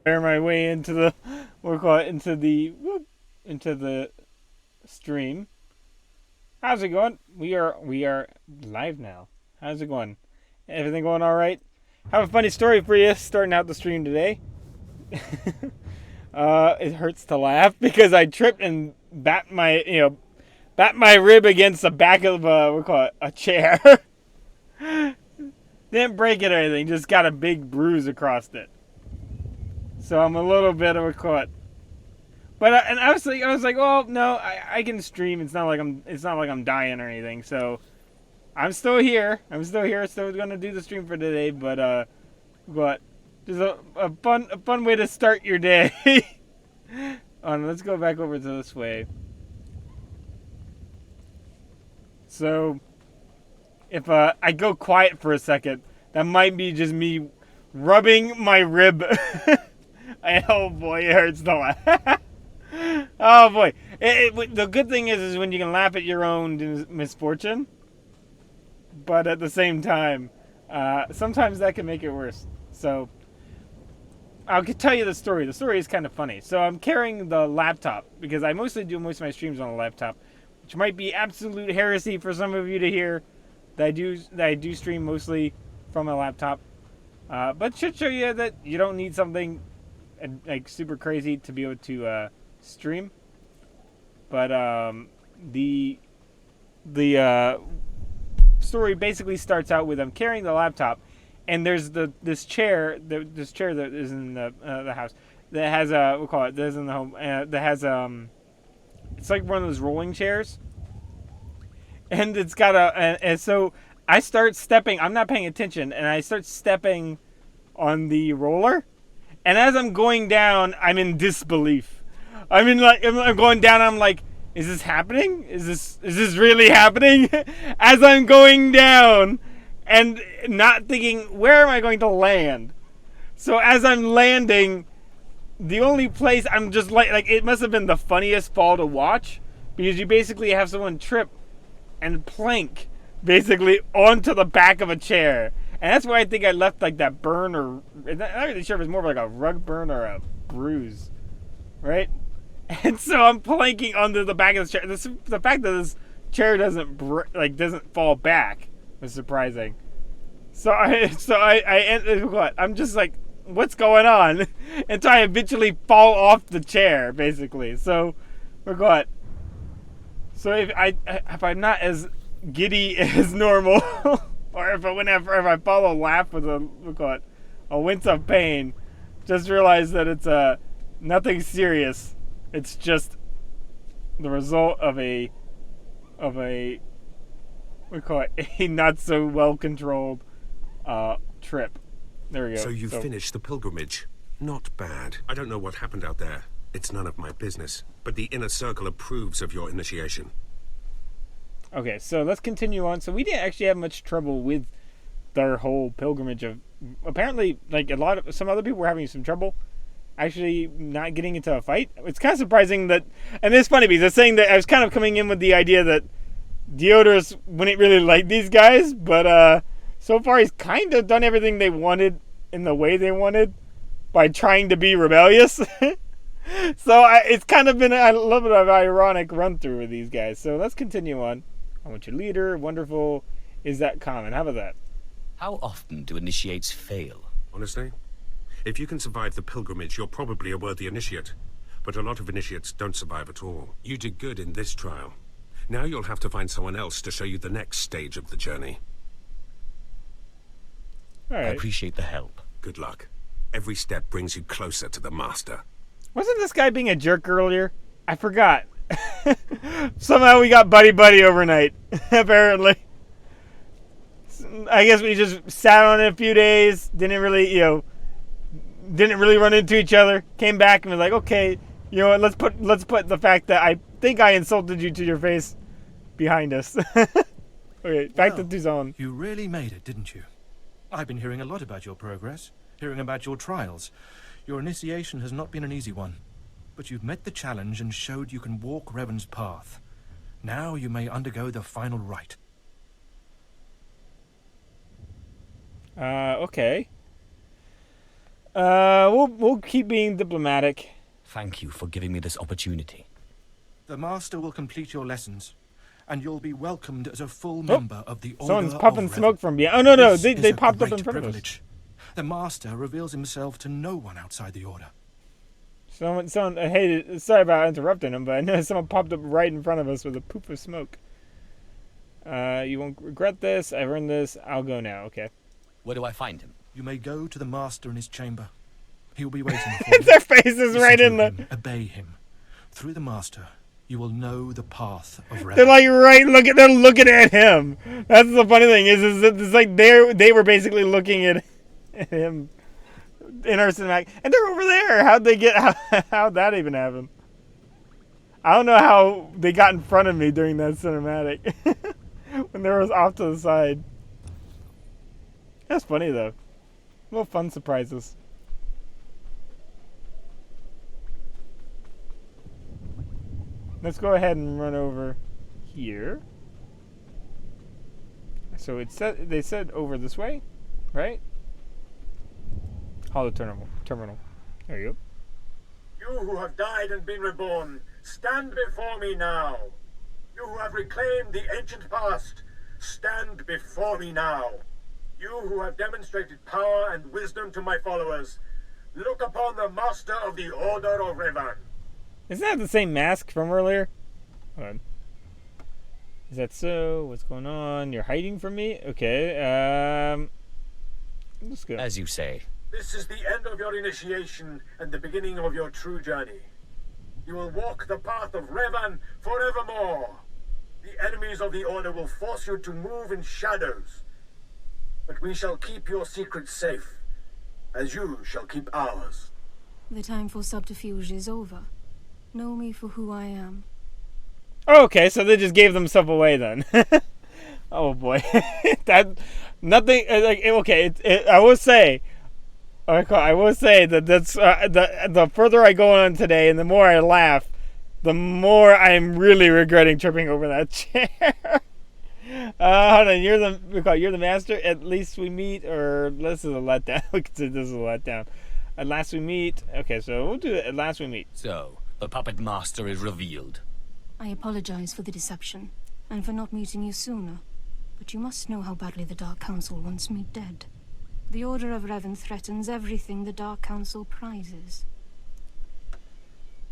my way into the we'll call it into the stream. How's it going? We are live now. How's it going? Everything going all right? Have a funny story for you starting out the stream today. It hurts to laugh because I tripped and bat my rib against the back of we'll call it a chair. Didn't break it or anything, just got a big bruise across it. So I'm a little bit of a cut. But and I was like, well, no, I can stream. It's not like I'm dying or anything. So I'm still here. Still gonna do the stream for today. But just a fun way to start your day. Let's go back over to this way. So if I go quiet for a second, that might be just me rubbing my rib. Oh boy, it hurts to laugh. Oh boy, the good thing is when you can laugh at your own misfortune, but at the same time, sometimes that can make it worse. So I'll tell you the story. The story is kind of funny. So I'm carrying the laptop because I mostly do most of my streams on a laptop, which might be absolute heresy for some of you to hear. That I do stream mostly from a laptop, but should show you that you don't need something like super crazy to be able to stream. But the story basically starts out with I'm carrying the laptop, and there's this chair that is in the house that has we'll call it this in the home that has it's like one of those rolling chairs, and it's got and so I start stepping. I'm not paying attention, and I start stepping on the roller, and as I'm going down, I'm in disbelief. I mean, like I'm going down. I'm like, is this happening? Is this really happening? As I'm going down, and not thinking, where am I going to land? So as I'm landing, the only place I'm just like it must have been the funniest fall to watch because you basically have someone trip and plank basically onto the back of a chair. And that's why I think I left like that burn or I'm not really sure if it's more of like a rug burn or a bruise, right? And so I'm planking onto the back of the chair. The fact that this chair doesn't fall back was surprising. I'm just like, what's going on? Until I eventually fall off the chair, basically. So we're going. So if I'm not as giddy as normal, or if I follow laugh with a wince of pain, just realize that it's nothing serious. It's just the result of a we call it a not so well controlled trip. There we go. So you finished the pilgrimage. Not bad. I don't know what happened out there. It's none of my business. But the inner circle approves of your initiation. Okay, so let's continue on. So we didn't actually have much trouble with their whole pilgrimage of apparently like some other people were having some trouble actually not getting into a fight. It's kind of surprising that, and it's funny because it's saying that I was kind of coming in with the idea that Deodorous wouldn't really like these guys, but so far he's kind of done everything they wanted in the way they wanted by trying to be rebellious. So it's kind of been a little bit of an ironic run through with these guys. So let's continue on. I want your leader. Wonderful. Is that common? How about that? How often do initiates fail? Honestly, if you can survive the pilgrimage, you're probably a worthy initiate. But a lot of initiates don't survive at all. You did good in this trial. Now you'll have to find someone else to show you the next stage of the journey. All right. I appreciate the help. Good luck. Every step brings you closer to the master. Wasn't this guy being a jerk earlier? I forgot. Somehow we got buddy overnight, apparently. I guess we just sat on it a few days, didn't really run into each other, came back and was like, okay, you know what, let's put the fact that I think I insulted you to your face behind us. Okay, back to Tuzon. You really made it, didn't you? I've been hearing a lot about your progress, hearing about your trials. Your initiation has not been an easy one, but you've met the challenge and showed you can walk Revan's path. Now you may undergo the final rite. Okay. We'll keep being diplomatic. Thank you for giving me this opportunity. The Master will complete your lessons, and you'll be welcomed as a full member of the Order Someone's of puffing Revan. smoke from behind. Oh, no, This they is a popped up in great front of us. privilege. The Master reveals himself to no one outside the Order. Someone, sorry about interrupting him, but I noticed someone popped up right in front of us with a poof of smoke. You won't regret this. I've earned this. I'll go now. Okay. Where do I find him? You may go to the Master in his chamber. He will be waiting for you. Their faces Listen right to in the. him, obey him. Through the Master, you will know the path of Revan. They're like they're looking at him. That's the funny thing is that it's like they were basically looking at him in our cinematic, and they're over there. How'd that even happen? I don't know how they got in front of me during that cinematic when they were off to the side. That's funny though. Little fun surprises. Let's go ahead and run over here. So they said over this way, right? Hollow terminal. There you go. You who have died and been reborn, stand before me now. You who have reclaimed the ancient past, stand before me now. You who have demonstrated power and wisdom to my followers, look upon the Master of the Order of Revan. Isn't that the same mask from earlier? Hold on. Is that so? What's going on? You're hiding from me? Okay, let's go. As you say. This is the end of your initiation and the beginning of your true journey. You will walk the path of Revan forevermore. The enemies of the Order will force you to move in shadows. But we shall keep your secrets safe, as you shall keep ours. The time for subterfuge is over. Know me for who I am. Oh, okay, so they just gave themselves away then. Oh boy, that nothing like okay. I will say that that's the further I go on today, and the more I laugh, the more I'm really regretting tripping over that chair. Hold on, you're the master. At least we meet, or this is a letdown. We could say this is a letdown. At last we meet. Okay, so we'll do it. At last we meet. So, the puppet master is revealed. I apologize for the deception, and for not meeting you sooner. But you must know how badly the Dark Council wants me dead. The Order of Revan threatens everything the Dark Council prizes.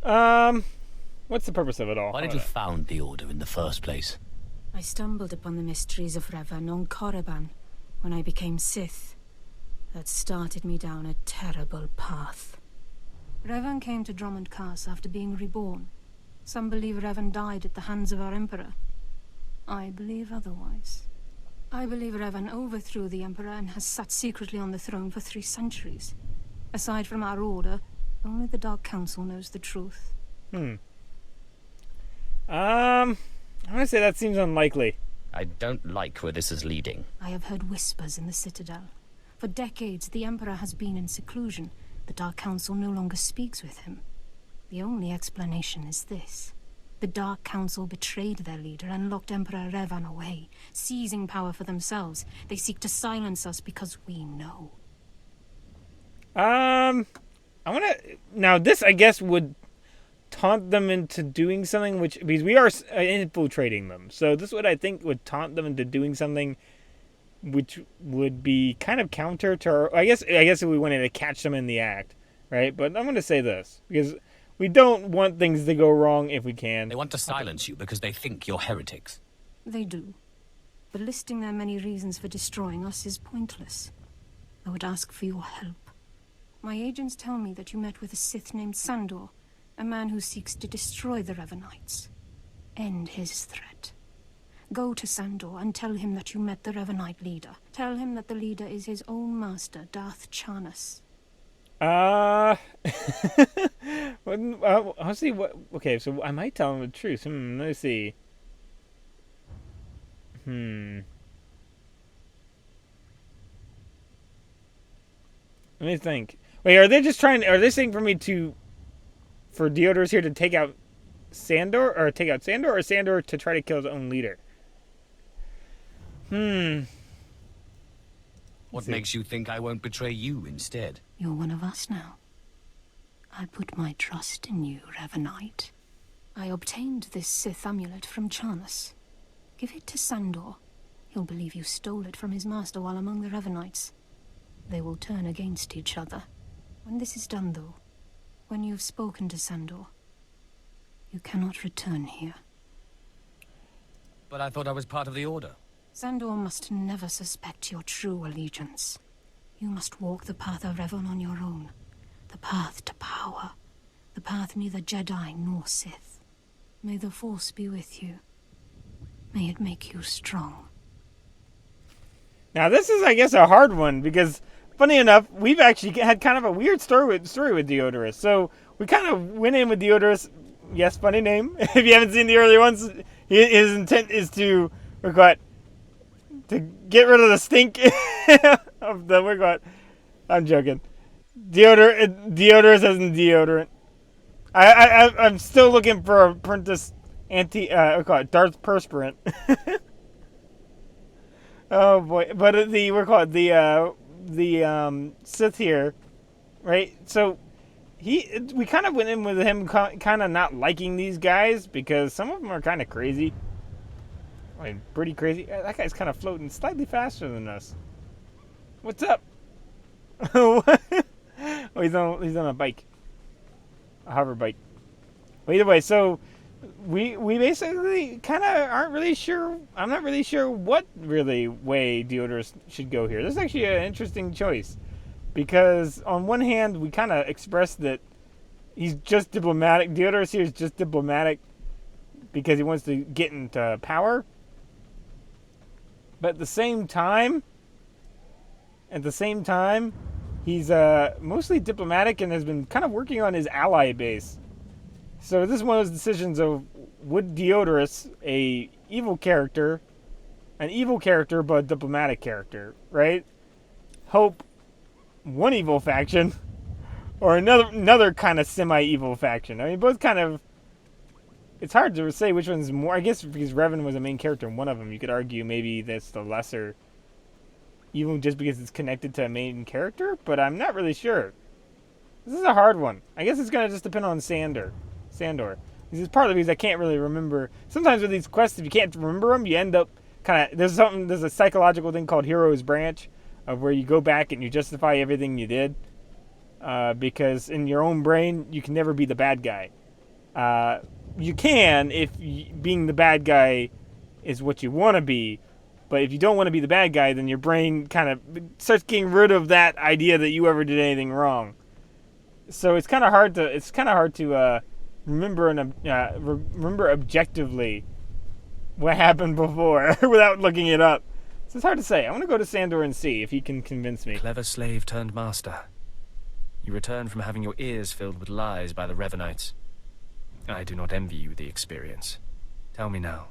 What's the purpose of it all? Why did you found the Order in the first place? I stumbled upon the mysteries of Revan on Korriban when I became Sith. That started me down a terrible path. Revan came to Drummond Castle after being reborn. Some believe Revan died at the hands of our Emperor. I believe otherwise. I believe Revan overthrew the Emperor and has sat secretly on the throne for 3 centuries. Aside from our Order, only the Dark Council knows the truth. I want to say that seems unlikely. I don't like where this is leading. I have heard whispers in the Citadel. For decades, the Emperor has been in seclusion. The Dark Council no longer speaks with him. The only explanation is this. The Dark Council betrayed their leader and locked Emperor Revan away, seizing power for themselves. They seek to silence us because we know. I want to... Now, this, I guess, would taunt them into doing something, because we are infiltrating them. So this would, I think, would taunt them into doing something which would be kind of counter to our... I guess if we wanted to catch them in the act, right? But I'm going to say this, because we don't want things to go wrong if we can. They want to silence you because they think you're heretics. They do. But listing their many reasons for destroying us is pointless. I would ask for your help. My agents tell me that you met with a Sith named Sandor, a man who seeks to destroy the Revanites. End his threat. Go to Sandor and tell him that you met the Revanite leader. Tell him that the leader is his own master, Darth Charnas. I'll see what... Okay, so I might tell him the truth. Let me see. Let me think. Wait, are they saying for Deodorous here to take out Sandor, or Sandor to try to kill his own leader? What What See. makes you think I won't betray you instead? You're one of us now. I put my trust in you, Revanite. I obtained this Sith amulet from Charnas. Give it to Sandor. He'll believe you stole it from his master while among the Revanites. They will turn against each other. When this is done, though, when you've spoken to Sandor, you cannot return here. But I thought I was part of the Order. Sandor must never suspect your true allegiance. You must walk the path of Revan on your own. The path to power. The path neither Jedi nor Sith. May the Force be with you. May it make you strong. Now this is, I guess, a hard one because, funny enough, we've actually had kind of a weird story with Deodorous. So we kind of went in with Deodorous. Yes, funny name. If you haven't seen the early ones, his intent is to get rid of the stink of the I'm joking. Deodorous as in deodorant. I'm still looking for a apprentice Darth Perspirant. Oh boy! But the Sith here, right? So we kind of went in with him kind of not liking these guys because some of them are kind of crazy. I mean, pretty crazy. That guy's kind of floating slightly faster than us. What's up? Oh, he's on a bike, a hover bike. Well, either way, so we basically kind of aren't really sure. I'm not really sure what really way Deodorous should go here. This is actually an interesting choice because on one hand we kind of expressed that he's just diplomatic. Deodorous here is just diplomatic because he wants to get into power. But at the same time, he's mostly diplomatic and has been kind of working on his ally base. So this is one of those decisions of would Deodorous, an evil character but a diplomatic character, right? Help one evil faction or another kind of semi-evil faction. I mean, both kind of. It's hard to say which one's more. I guess because Revan was a main character in one of them, you could argue maybe that's the lesser evil just because it's connected to a main character, but I'm not really sure. This is a hard one. I guess it's going to just depend on Sandor. This is partly because I can't really remember. Sometimes with these quests, if you can't remember them, you end up kind of... There's a psychological thing called Hero's Branch, of where you go back and you justify everything you did. Because in your own brain, you can never be the bad guy. You can if being the bad guy is what you want to be, but if you don't want to be the bad guy, then your brain kind of starts getting rid of that idea that you ever did anything wrong. So it's kind of hard to remember objectively what happened before without looking it up. So it's hard to say. I want to go to Sandor and see if he can convince me. Clever slave turned master. You return from having your ears filled with lies by the Revanites. I do not envy you the experience. Tell me now,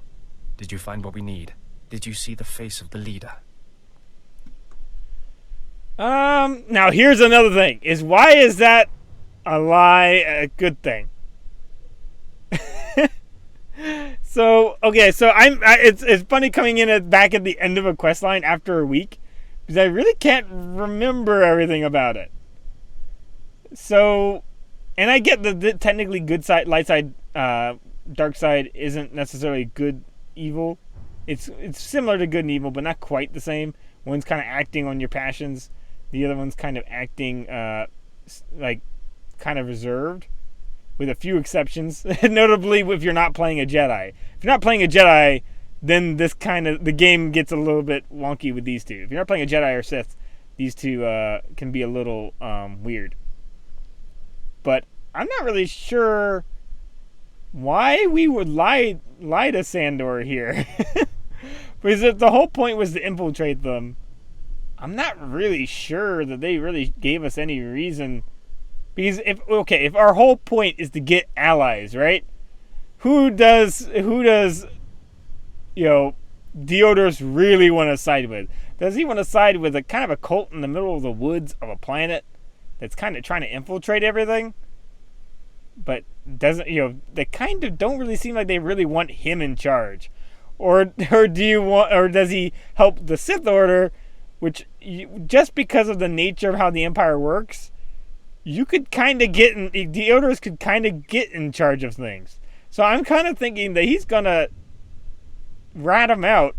did you find what we need? Did you see the face of the leader? Now here's another thing, why is that a lie a good thing? It's funny coming in back at the end of a quest line after a week, because I really can't remember everything about it. So, and I get the technically good side, light side, dark side isn't necessarily good, evil. It's similar to good and evil, but not quite the same. One's kind of acting on your passions, the other one's kind of acting kind of reserved, with a few exceptions. Notably, if you're not playing a Jedi. If you're not playing a Jedi, then the game gets a little bit wonky with these two. If you're not playing a Jedi or Sith, these two can be a little weird. But I'm not really sure why we would lie to Sandor here. Because if the whole point was to infiltrate them, I'm not really sure that they really gave us any reason. Because if our whole point is to get allies, right? Who does Deodorous really want to side with? Does he want to side with a kind of a cult in the middle of the woods of a planet that's kind of trying to infiltrate everything? But doesn't they kind of don't really seem like they really want him in charge, or does he help the Sith Order which just because of the nature of how the Empire works, you could kind of get in, Deodorous could kind of get in charge of things. So I'm kind of thinking that he's gonna rat him out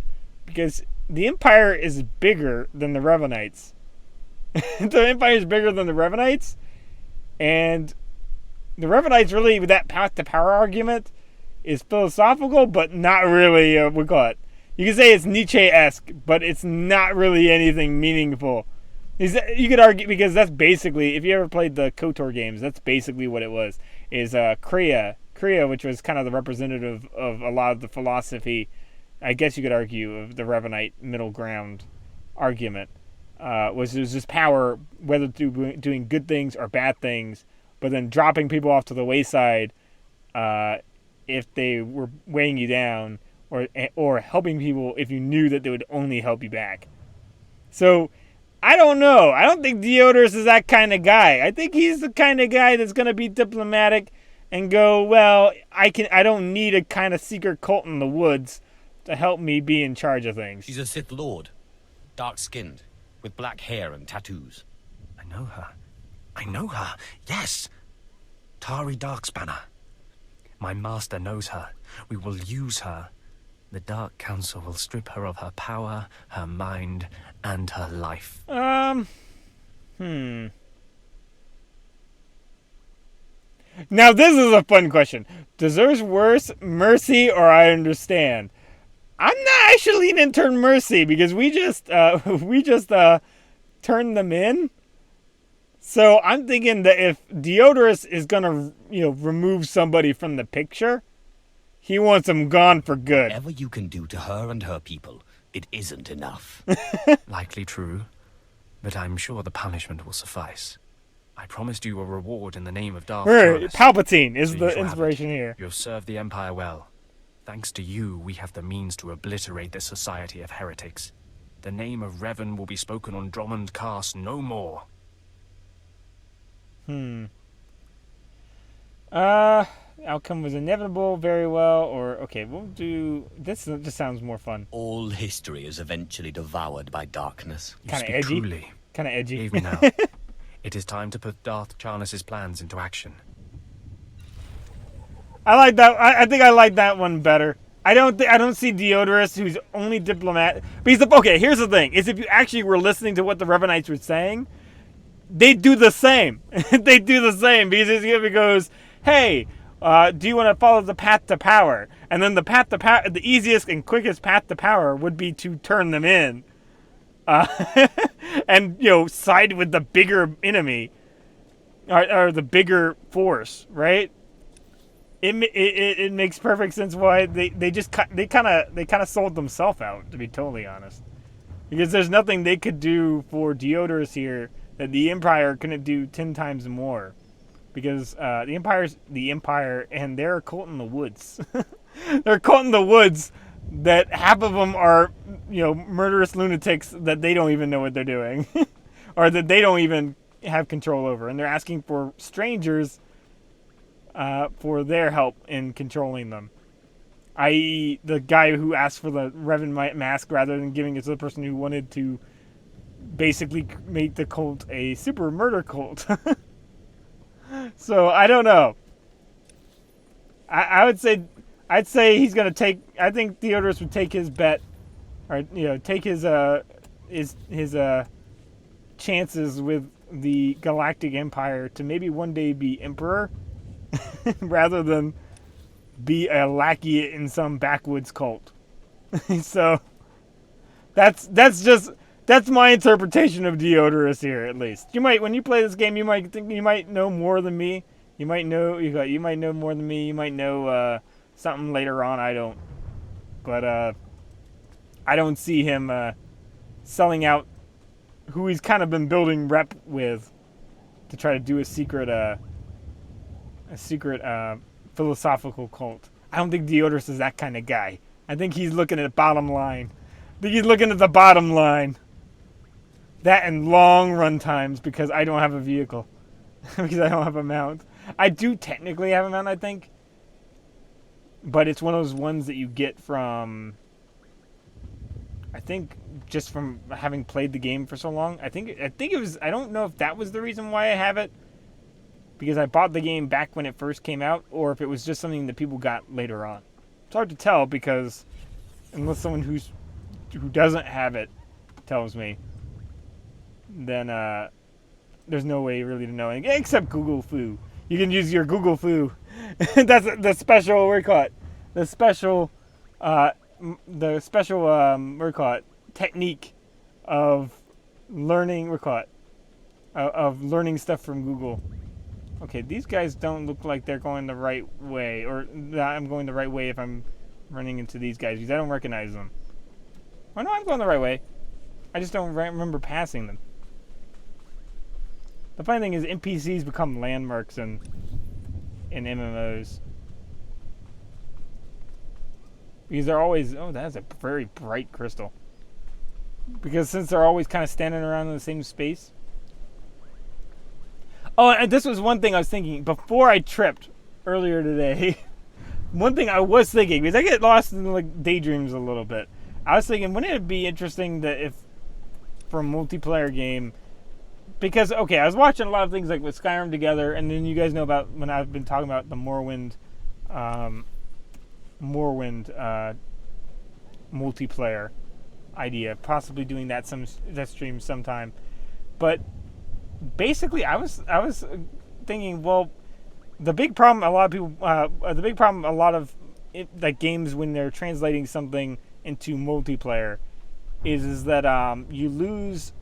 because the Empire is bigger than the Revenites. The Empire is bigger than the Revenites, and the Revenites really, with that path to power argument, is philosophical, but not really. We call it. You can say it's Nietzsche-esque, but it's not really anything meaningful. You could argue, because that's basically, if you ever played the KOTOR games, that's basically what it was. Is Kriya, which was kind of the representative of a lot of the philosophy, I guess you could argue, of the Revenite middle ground argument. Was this power, whether doing good things or bad things, but then dropping people off to the wayside if they were weighing you down, or helping people if you knew that they would only help you back. So, I don't know. I don't think Deodorous is that kind of guy. I think he's the kind of guy that's going to be diplomatic and go, well, I don't need a kind of secret cult in the woods to help me be in charge of things. She's a Sith Lord. Dark-skinned, with black hair and tattoos. I know her. I know her. Yes. Tari Darkspanner. My master knows her. We will use her. The Dark Council will strip her of her power, her mind, and her life. Now this is a fun question. Deserves worse, mercy, or I understand? I should lean in turn mercy, because we just turned them in. So I'm thinking that if Deodorous is gonna, remove somebody from the picture, he wants them gone for good. Whatever you can do to her and her people, it isn't enough. Likely true, but I'm sure the punishment will suffice. I promised you a reward in the name of Darth Tyrannus. Palpatine is So you the shall have inspiration it. here. You have served the Empire well. Thanks to you, we have the means to obliterate this society of heretics. The name of Revan will be spoken on Drummond Cast no more. Outcome was inevitable, very well, or, okay, we'll do, this just sounds more fun. All history is eventually devoured by darkness. You Kinda speak edgy. truly. Kind of edgy. Leave me now. It is time to put Darth Charnus' plans into action. I like that. I think I like that one better. I don't see Deodorous, who's only diplomat. But okay, here's the thing: is if you actually were listening to what the Revenites were saying, they do the same. They do the same because he goes, "Hey, do you want to follow the path to power?" And then the easiest and quickest path to power would be to turn them in, and side with the bigger enemy, or the bigger force, right? It makes perfect sense why they kind of sold themselves out, to be totally honest, because there's nothing they could do for Deodorous here that the Empire couldn't do 10 times more, because the Empire and they're a cult in the woods. They're a cult in the woods that half of them are murderous lunatics that they don't even know what they're doing, or that they don't even have control over, and they're asking for strangers for their help in controlling them. I.e., the guy who asked for the Revan mask rather than giving it to the person who wanted to basically make the cult a super murder cult. So, I don't know. I'd say he's going to take... I think Deodorous would take his bet, or, take his chances with the Galactic Empire to maybe one day be Emperor, rather than be a lackey in some backwoods cult. So that's my interpretation of Deodorous here, at least. When you play this game, you might think you might know more than me. You might know more than me. You might know something later on I don't. But I don't see him selling out who he's kind of been building rep with to try to do a secret philosophical cult. I don't think Deodorous is that kind of guy. I think he's looking at bottom line. I think he's looking at the bottom line. That and long run times, because I don't have a vehicle. Because I don't have a mount. I do technically have a mount, I think. But it's one of those ones that you get from I think just from having played the game for so long, I think it was. I don't know if that was the reason why I have it, because I bought the game back when it first came out, or if it was just something that people got later on. It's hard to tell because unless someone who doesn't have it tells me, then there's no way really to know anything except Google Foo. You can use your Google Foo. That's the special. What do you call it? The special. What do you call it? Technique of learning. What do you call it? Of learning stuff from Google. Okay, these guys don't look like they're going the right way, or that I'm going the right way if I'm running into these guys because I don't recognize them. Oh no, I'm going the right way. I just don't remember passing them. The funny thing is, NPCs become landmarks in MMOs. Because they're always... Oh, that's a very bright crystal. Because since they're always kind of standing around in the same space. Oh, and this was one thing I was thinking before I tripped earlier today. One thing I was thinking, because I get lost in like daydreams a little bit. I was thinking, wouldn't it be interesting that if for a multiplayer game... Because, okay, I was watching a lot of things like with Skyrim together, and then you guys know about when I've been talking about the Morrowind multiplayer idea, possibly doing that stream sometime. But basically, I was thinking, well, the big problem a lot of like games when they're translating something into multiplayer is that you lose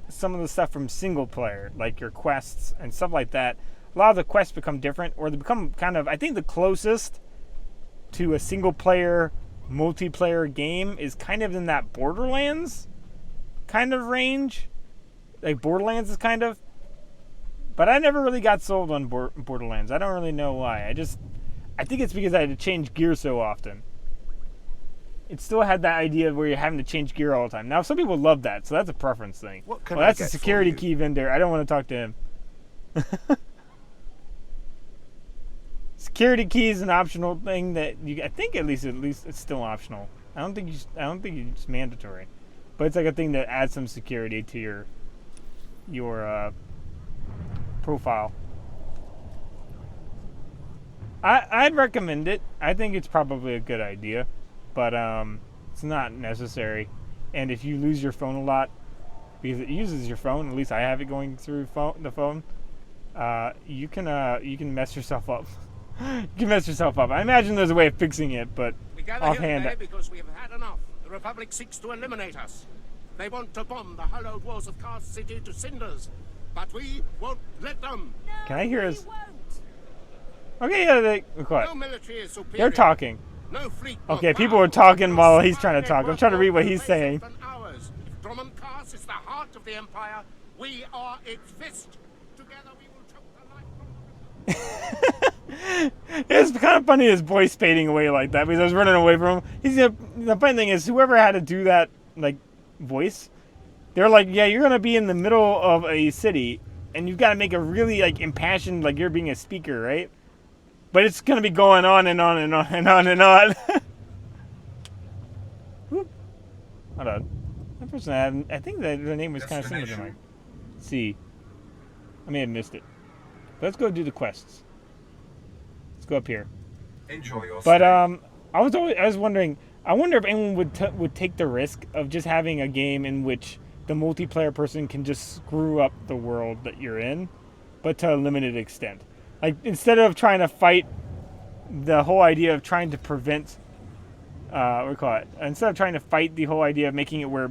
some of the stuff from single player, like your quests and stuff like that. A lot of the quests become different, or they become kind of, I think the closest to a single player multiplayer game is kind of in that Borderlands kind of range. Like Borderlands is kind of, but I never really got sold on Borderlands. I don't really know why. I think it's because I had to change gear so often. It still had that idea of where you're having to change gear all the time. Now, some people love that, so that's a preference thing. What can well, I that's get a security for you? key vendor. I don't want to talk to him. Security key is an optional thing that I think at least it's still optional. I don't think it's mandatory, but it's like a thing that adds some security to your profile. I'd recommend it. I think it's probably a good idea, but it's not necessary. And if you lose your phone a lot, because it uses your phone, at least I have it going through the phone, you can mess yourself up. You can mess yourself up. I imagine there's a way of fixing it, but We gather offhand, here today because we have had enough. The Republic seeks to eliminate us. They want to bomb the hallowed walls of Karst City to cinders, but we won't let them. can I hear his? Okay, yeah, what? No military is superior. They're talking. No fleet. Okay, people are talking while he's trying to talk. I'm trying to read what he's saying. If Drummond Karst is the heart of the Empire, we are its fist. Together we will choke the life from It's kind of funny his voice fading away like that because I was running away from him. The funny thing is, whoever had to do that like voice, they're like, yeah, you're gonna be in the middle of a city and you've got to make a really like impassioned, like you're being a speaker, right? But it's gonna be going on and on and on and on and on. Whoop. Hold on. That person, I think that their name was kind of similar to mine. Let's see. I may have missed it. But let's go do the quests. Let's go up here. Enjoy your But stay. I was wondering. I wonder if anyone would take the risk of just having a game in which the multiplayer person can just screw up the world that you're in, but to a limited extent. Like instead of trying to fight the whole idea of trying to prevent, what do you call it? Instead of trying to fight the whole idea of making it where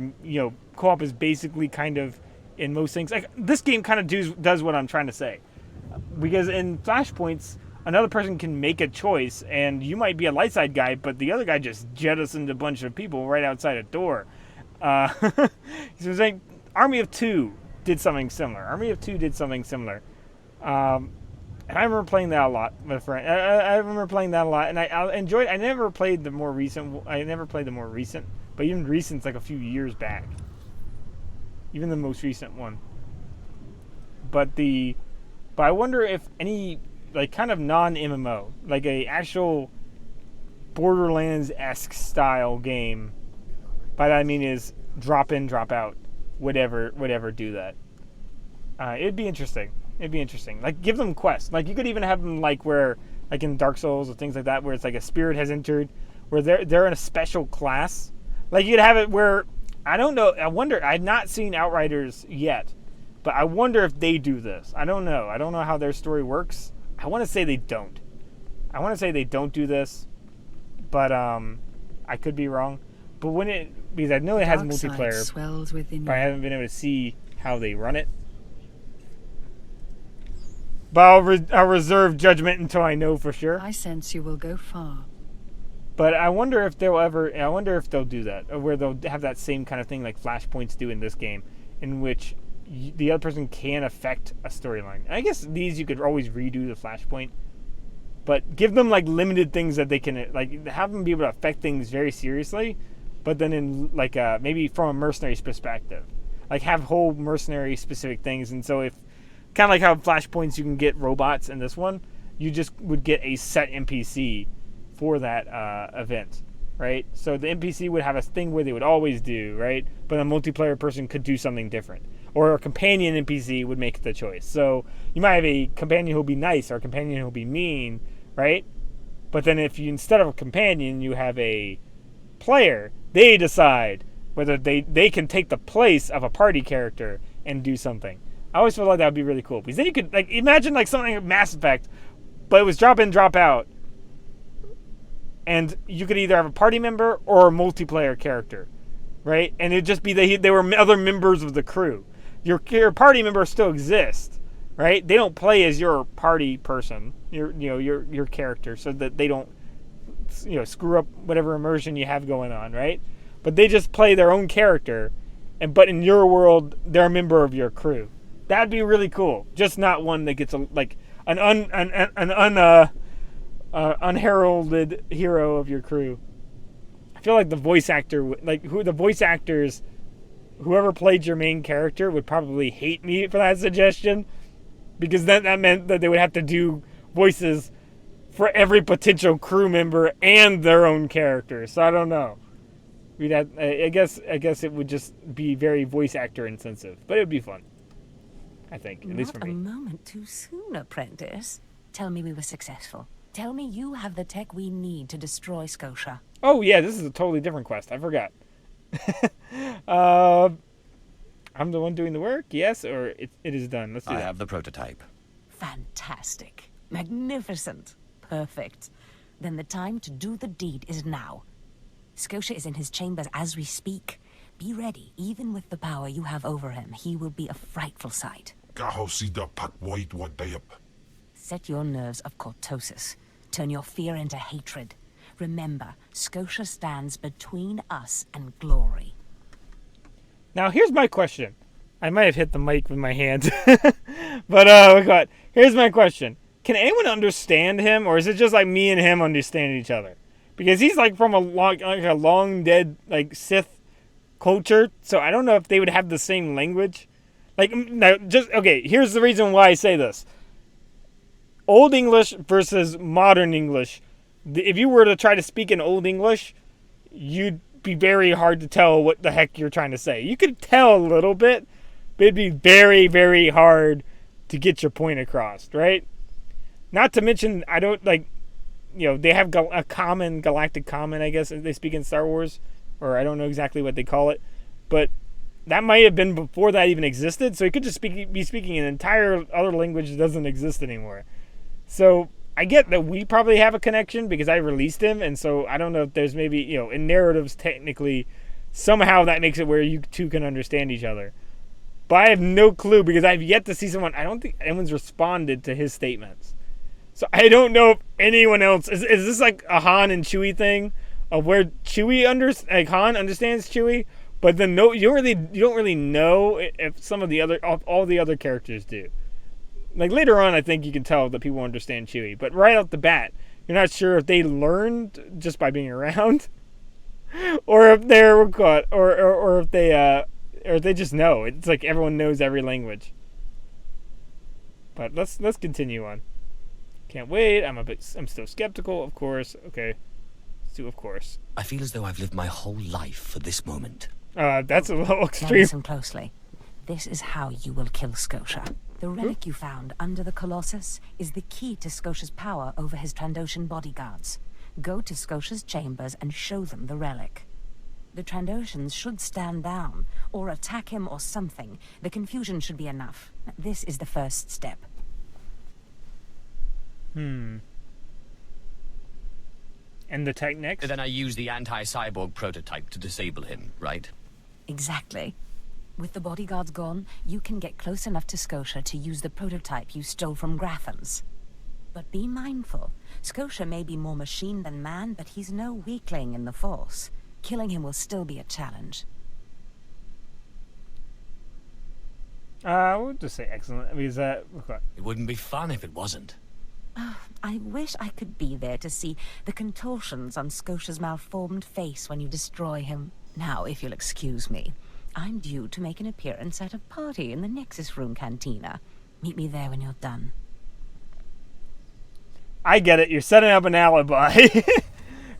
co-op is basically kind of in most things. Like this game kind of does what I'm trying to say, because in Flashpoints, another person can make a choice, and you might be a light side guy, but the other guy just jettisoned a bunch of people right outside a door. So it's like Army of Two did something similar. And I remember playing that a lot with a friend. I remember playing that a lot, and I enjoyed. I never played the more recent. But even recent's like a few years back. Even the most recent one. But I wonder if any like kind of non-MMO, like a actual Borderlands-esque style game, by that I mean is drop in, drop out, whatever do that. It'd be interesting. Like, give them quests. Like, you could even have them like where, like in Dark Souls or things like that, where it's like a spirit has entered, where they're in a special class. Like, you could have it where, I don't know. I wonder. I've not seen Outriders yet, but I wonder if they do this. I don't know. I don't know how their story works. I want to say they don't. Do this, but I could be wrong. But because I know it has multiplayer, swells within but I haven't been able to see how they run it. But I'll reserve judgment until I know for sure. I sense you will go far. But I wonder if they'll do that, or where they'll have that same kind of thing like Flashpoints do in this game, in which the other person can affect a storyline. I guess these you could always redo the Flashpoint, but give them like limited things that they can, like, have them be able to affect things very seriously, but then in like maybe from a mercenary's perspective, like have whole mercenary specific things. And so if kind of like how Flashpoints you can get robots in this one, you just would get a set NPC for that event, right? So the NPC would have a thing where they would always do, right? But a multiplayer person could do something different. Or a companion NPC would make the choice. So you might have a companion who'll be nice or a companion who'll be mean, right? But then if you, instead of a companion, you have a player, they decide whether they can take the place of a party character and do something. I always feel like that would be really cool. Because then you could, like, imagine like something like Mass Effect, but it was drop in, drop out. And you could either have a party member or a multiplayer character, right? And it'd just be they were other members of the crew. Your party members still exist, right? They don't play as your party person, your character, so that they don't screw up whatever immersion you have going on, right? But they just play their own character, but in your world, they're a member of your crew. That'd be really cool. Just not one that gets an unheralded hero of your crew. I feel like the voice actor, whoever played your main character would probably hate me for that suggestion, because that meant that they would have to do voices for every potential crew member and their own character. So I don't know. I guess it would just be very voice actor intensive, but it would be fun. I think, at least for me. Not a moment too soon, apprentice. Tell me we were successful. Tell me you have the tech we need to destroy Scotia. Oh yeah, this is a totally different quest. I forgot. I'm the one doing the work, yes, or it is done. Let's do that. I have the prototype. Fantastic. Magnificent. Perfect. Then the time to do the deed is now. Scotia is in his chambers as we speak. Be ready. Even with the power you have over him, he will be a frightful sight. Set your nerves of cortosis. Turn your fear into hatred. Remember, Scotia stands between us and glory. Now, here's my question. I might have hit the mic with my hand. But, here's my question. Can anyone understand him, or is it just like me and him understand each other? Because he's like from a long dead like Sith culture, so I don't know if they would have the same language. Like, now, here's the reason why I say this. Old English versus modern English. If you were to try to speak in Old English, you'd be very hard to tell what the heck you're trying to say. You could tell a little bit, but it'd be very, very hard to get your point across, right? Not to mention, I don't, they have a galactic common, I guess, they speak in Star Wars, or I don't know exactly what they call it, but that might have been before that even existed, so he could just be speaking an entire other language that doesn't exist anymore. So I get that we probably have a connection because I released him, and so I don't know if there's maybe, in narratives technically, somehow that makes it where you two can understand each other. But I have no clue because I've yet to see someone, I don't think anyone's responded to his statements. So I don't know if anyone else, is this like a Han and Chewie thing of where Han understands Chewie, but then you don't really know if some of the other, all the other characters do. Like later on, I think you can tell that people understand Chewie, but right off the bat, you're not sure if they learned just by being around, or if they're caught, or if they just know. It's like everyone knows every language. But let's continue on. Can't wait. I'm still skeptical, of course. Okay, to, of course. I feel as though I've lived my whole life for this moment. That's a little Now extreme. listen closely. This is how you will kill Scotia. The relic you found under the Colossus is the key to Scotia's power over his Trandoshan bodyguards. Go to Scotia's chambers and show them the relic. The Trandoshans should stand down, or attack him or something. The confusion should be enough. This is the first step. And the tech next? Then I use the anti-cyborg prototype to disable him, right? Exactly. With the bodyguards gone, you can get close enough to Scotia to use the prototype you stole from Grathans. But be mindful. Scotia may be more machine than man, but he's no weakling in the Force. Killing him will still be a challenge. We'll just say excellent. Because It wouldn't be fun if it wasn't. I wish I could be there to see the contortions on Scotia's malformed face when you destroy him. Now, if you'll excuse me, I'm due to make an appearance at a party in the Nexus Room Cantina. Meet me there when you're done. I get it. You're setting up an alibi. If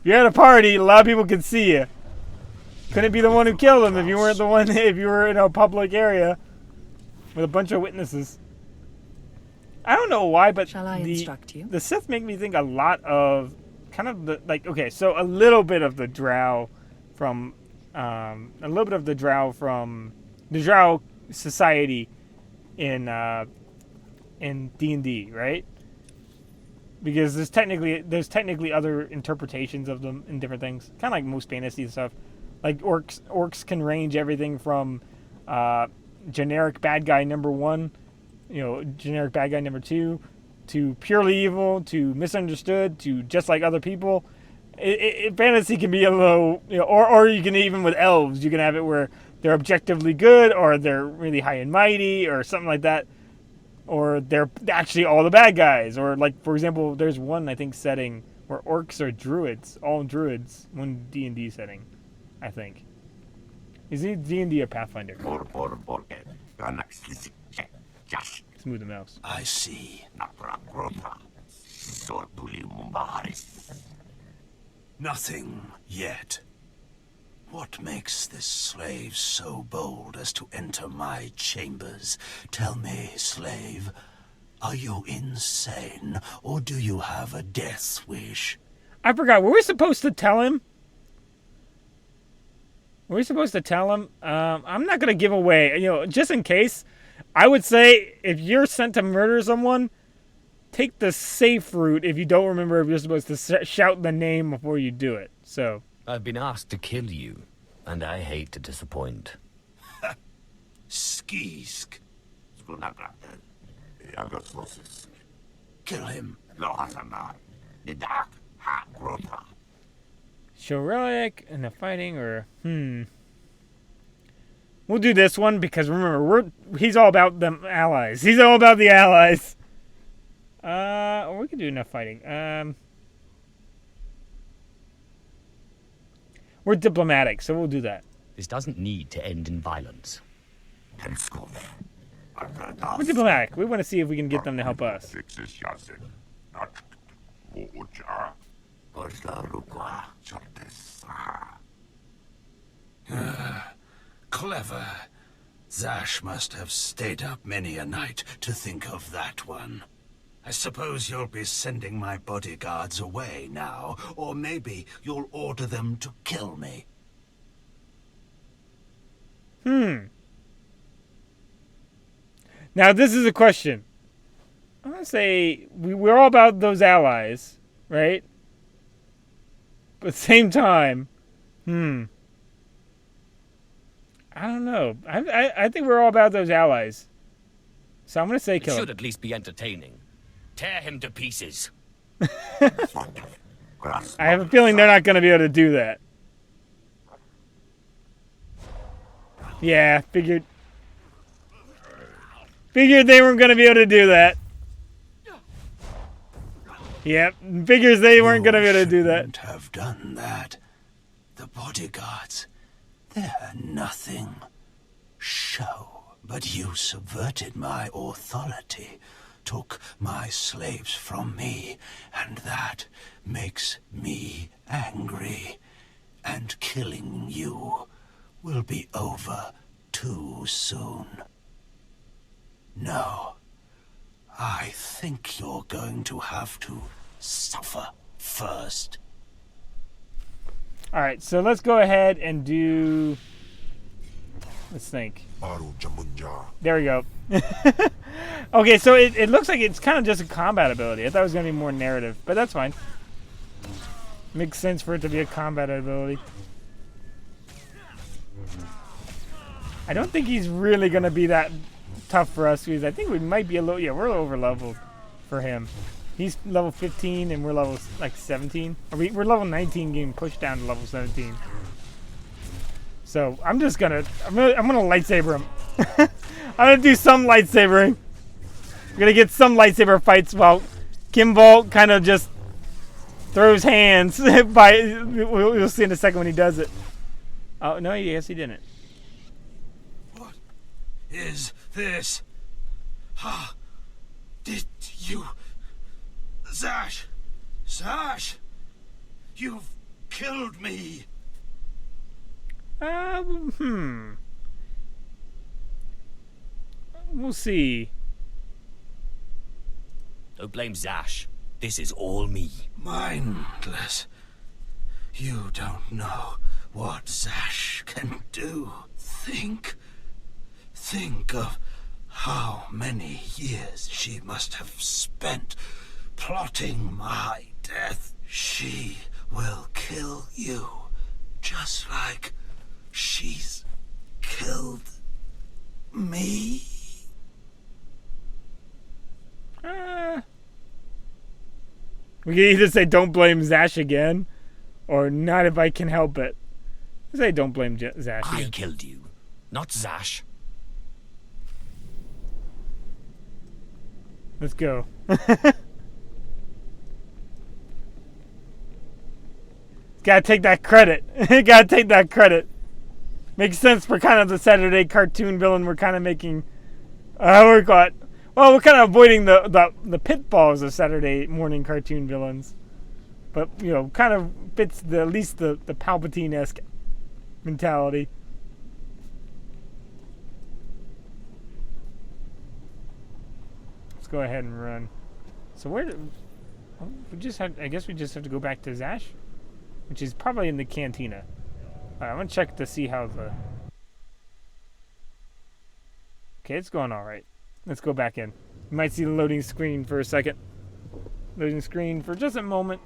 you're at a party, a lot of people can see you. Couldn't be the one who killed him if you weren't the one. If you were in a public area with a bunch of witnesses. I don't know why, but Shall I instruct you? the Sith make me think a lot of kind of the so a little bit of the Drow from the Drow society in D&D, right? Because there's technically other interpretations of them in different things, kind of like most fantasy stuff. Like orcs can range everything from generic bad guy number 1, generic bad guy number 2, to purely evil, to misunderstood, to just like other people. Fantasy can be a little, or you can, even with elves, you can have it where they're objectively good, or they're really high and mighty, or something like that. Or they're actually all the bad guys. Or, like, for example, there's one, I think, setting where orcs are druids. All druids. One D&D setting, I think. Is it D&D or Pathfinder? Smooth the mouse. I see. Nothing yet. What makes this slave so bold as to enter my chambers? Tell me, slave, are you insane, or do you have a death wish? I forgot. Were we supposed to tell him? Were we supposed to tell him? I'm not going to give away, just in case. I would say if you're sent to murder someone, take the safe route if you don't remember if you're supposed to shout the name before you do it. So... I've been asked to kill you, and I hate to disappoint. Skisk. Kill him. Shorelic in the fighting, or... We'll do this one because, remember, he's all about them allies. He's all about the allies. Or we could do enough fighting. We're diplomatic, so we'll do that. This doesn't need to end in violence. We're diplomatic. We want to see if we can get them to help us. Clever. Zash must have stayed up many a night to think of that one. I suppose you'll be sending my bodyguards away now, or maybe you'll order them to kill me. Now, this is a question. I'm going to say we're all about those allies, right? But at the same time, I don't know. I think we're all about those allies. So I'm going to say kill It him. should at least be entertaining. Tear him to pieces. I have a feeling they're not going to be able to do that. Yeah, figured they weren't going to be able to do that. Yep, figures they weren't going to be able to do that. You shouldn't have done that. The bodyguards, they're nothing. Show, but you subverted my authority. took my slaves from me, and that makes me angry. And killing you will be over too soon. No, I think you're going to have to suffer first. Alright, so let's go ahead and do... Let's think. There we go. Okay, so it looks like it's kind of just a combat ability. I thought it was going to be more narrative, but that's fine. Makes sense for it to be a combat ability. I don't think he's really going to be that tough for us, because I think we might be a little... Yeah, we're over leveled for him. He's level 15 and we're level like 17. We're level 19 getting pushed down to level 17. So I'm just gonna lightsaber him. I'm gonna do some lightsabering. We're gonna get some lightsaber fights while Kimball kind of just throws hands. We'll see in a second when he does it. Oh no, yes he didn't. What is this? Did you... Zash, you've killed me. We'll see. Don't blame Zash. This is all me. Mindless. You don't know what Zash can do. Think of how many years she must have spent plotting my death. She will kill you, just like she's killed me. We can either say don't blame Zash again, or not if I can help it. Say don't blame Zash again. I killed you, not Zash. Let's go. Gotta take that credit. Gotta take that credit. Makes sense for kind of the Saturday cartoon villain we're kind of making. We're kind of avoiding the pitfalls of Saturday morning cartoon villains. But, you know, kind of fits at least the Palpatine-esque mentality. Let's go ahead and run. So where do... I guess we just have to go back to Zash? Which is probably in the cantina. Alright, I'm gonna check to see how the... Okay, it's going alright. Let's go back in. You might see the loading screen for a second. Loading screen for just a moment.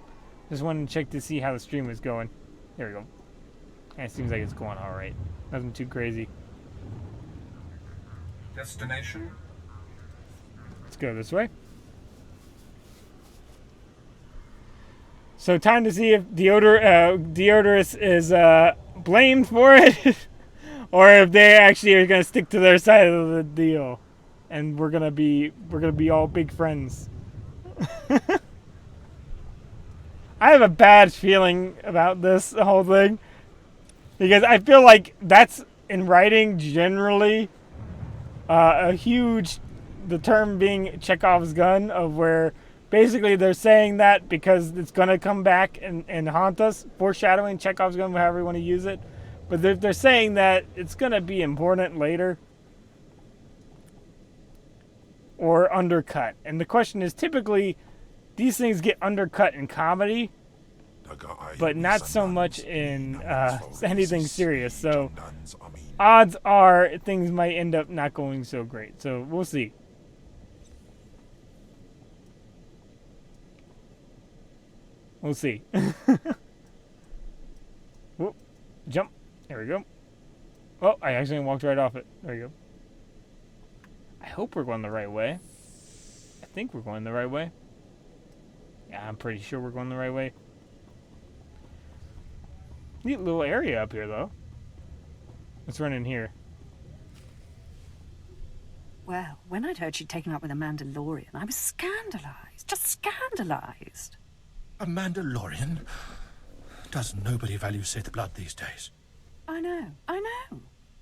Just wanted to check to see how the stream was going. There we go. And it seems like it's going alright. Nothing too crazy. Destination? Let's go this way. So time to see if Deodorous is blamed for it, or if they actually are gonna stick to their side of the deal, and we're gonna be all big friends. I have a bad feeling about this whole thing, because I feel like that's in writing generally the term being Chekhov's gun, of where basically they're saying that because it's going to come back and haunt us, foreshadowing Chekhov's gun, however you want to use it. But they're saying that it's going to be important later or undercut. And the question is, typically these things get undercut in comedy, but not so much in anything serious. So odds are things might end up not going so great. So we'll see. We'll see. Whoop. Jump. There we go. Oh, I actually walked right off it. There you go. I hope we're going the right way. I think we're going the right way. Yeah, I'm pretty sure we're going the right way. Neat little area up here, though. Let's run in here. Well, when I'd heard she'd taken up with a Mandalorian, I was scandalized. Just scandalized. A Mandalorian? Does nobody value Sith blood these days? I know.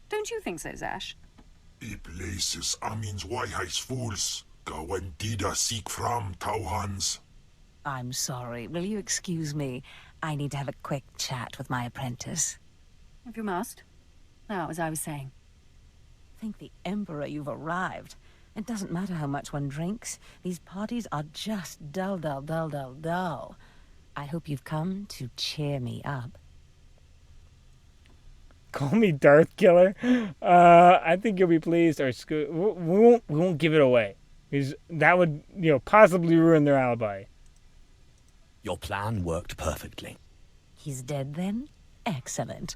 Don't you think so, Zash? Places Amin's white fools. Go and dida seek from, Tauhans. I'm sorry. Will you excuse me? I need to have a quick chat with my apprentice. If you must. Now, as I was saying. Thank the Emperor you've arrived. It doesn't matter how much one drinks. These parties are just dull, dull, dull, dull, dull. I hope you've come to cheer me up. Call me Darth Killer. I think you'll be pleased. Or we won't give it away, because that would possibly ruin their alibi. Your plan worked perfectly. He's dead then? Excellent.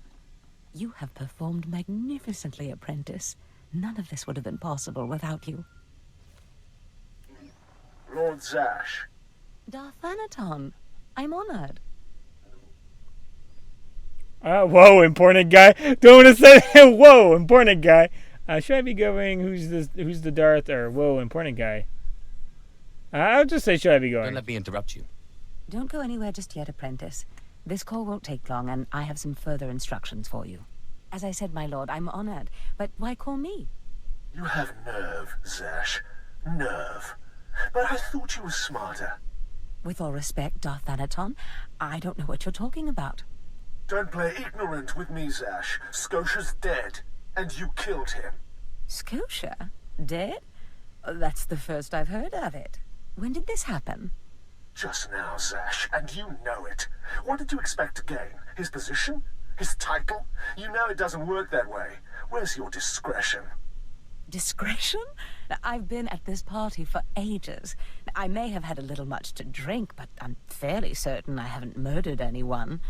You have performed magnificently, apprentice. None of this would have been possible without you. Lord Zash. Darth Thanaton, I'm honored. Whoa, important guy. Don't want to say whoa, important guy. Should I be going? Who's the Darth? Or whoa, important guy? I'll just say should I be going? Don't let me interrupt you. Don't go anywhere just yet, apprentice. This call won't take long, and I have some further instructions for you. As I said, my lord, I'm honored, but why call me? You have nerve, Zash. Nerve. But I thought you were smarter. With all respect, Darth Thanaton, I don't know what you're talking about. Don't play ignorant with me, Zash. Scotia's dead, and you killed him. Scotia? Dead? That's the first I've heard of it. When did this happen? Just now, Zash, and you know it. What did you expect to gain? His position? His title? You know it doesn't work that way. Where's your discretion? Discretion? I've been at this party for ages. I may have had a little much to drink, but I'm fairly certain I haven't murdered anyone.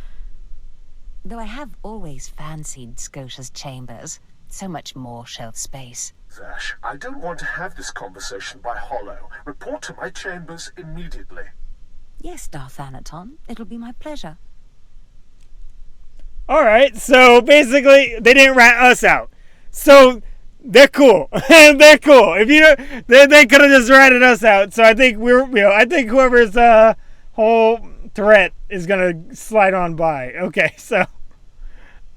Though I have always fancied Scotia's chambers. So much more shelf space. Zash, I don't want to have this conversation by hollow. Report to my chambers immediately. Yes, Darth Thanaton. It'll be my pleasure. Alright, so basically, they didn't rat us out. So, they're cool. They're cool. If they could have just ratted us out. So I think I think whoever's whole threat is gonna slide on by. Okay, so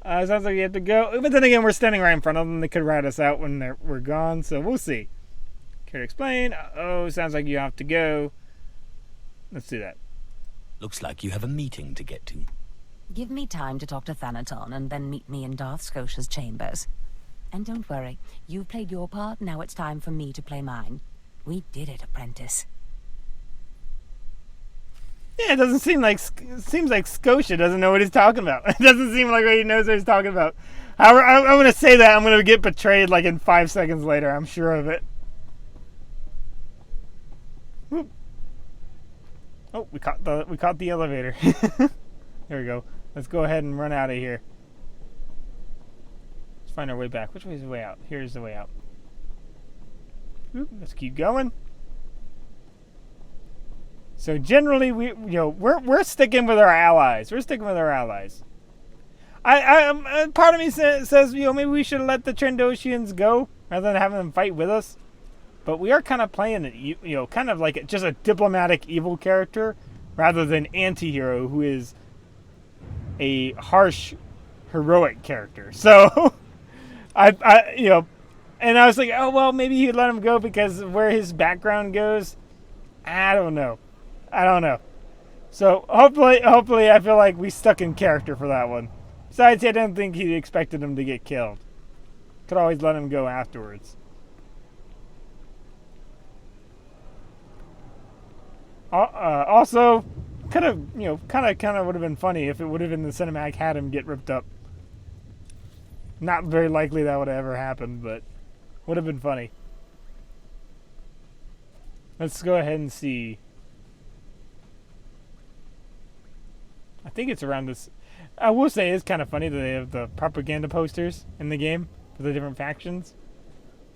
sounds like you have to go. But then again, we're standing right in front of them. They could rat us out when we're gone. So we'll see. Care to explain? Sounds like you have to go. Let's do that. Looks like you have a meeting to get to. Give me time to talk to Thanaton, and then meet me in Darth Scotia's chambers. And don't worry, you've played your part, now it's time for me to play mine. We did it, apprentice. Yeah, it doesn't seem like... It seems like Scotia doesn't know what he's talking about. It doesn't seem like he knows what he's talking about. I'm going to say that. I'm going to get betrayed like in 5 seconds later. I'm sure of it. Whoop. Oh, we caught the elevator. There we go. Let's go ahead and run out of here. Let's find our way back. Which way is the way out? Here's the way out. Oop, let's keep going. So generally, we're sticking with our allies. We're sticking with our allies. Part of me says maybe we should let the Trandoshians go rather than having them fight with us. But we are kind of playing it, kind of like just a diplomatic evil character rather than anti-hero who is a harsh, heroic character. So, and I was like, oh, well, maybe he'd let him go because of where his background goes. I don't know. So, hopefully, I feel like we stuck in character for that one. Besides, I didn't think he expected him to get killed. Could always let him go afterwards. Also, kind of would have been funny if it would have been the cinematic had him get ripped up. Not very likely that would have ever happened, but would have been funny. Let's go ahead and see. I think it's around this. I will say it's kind of funny that they have the propaganda posters in the game for the different factions.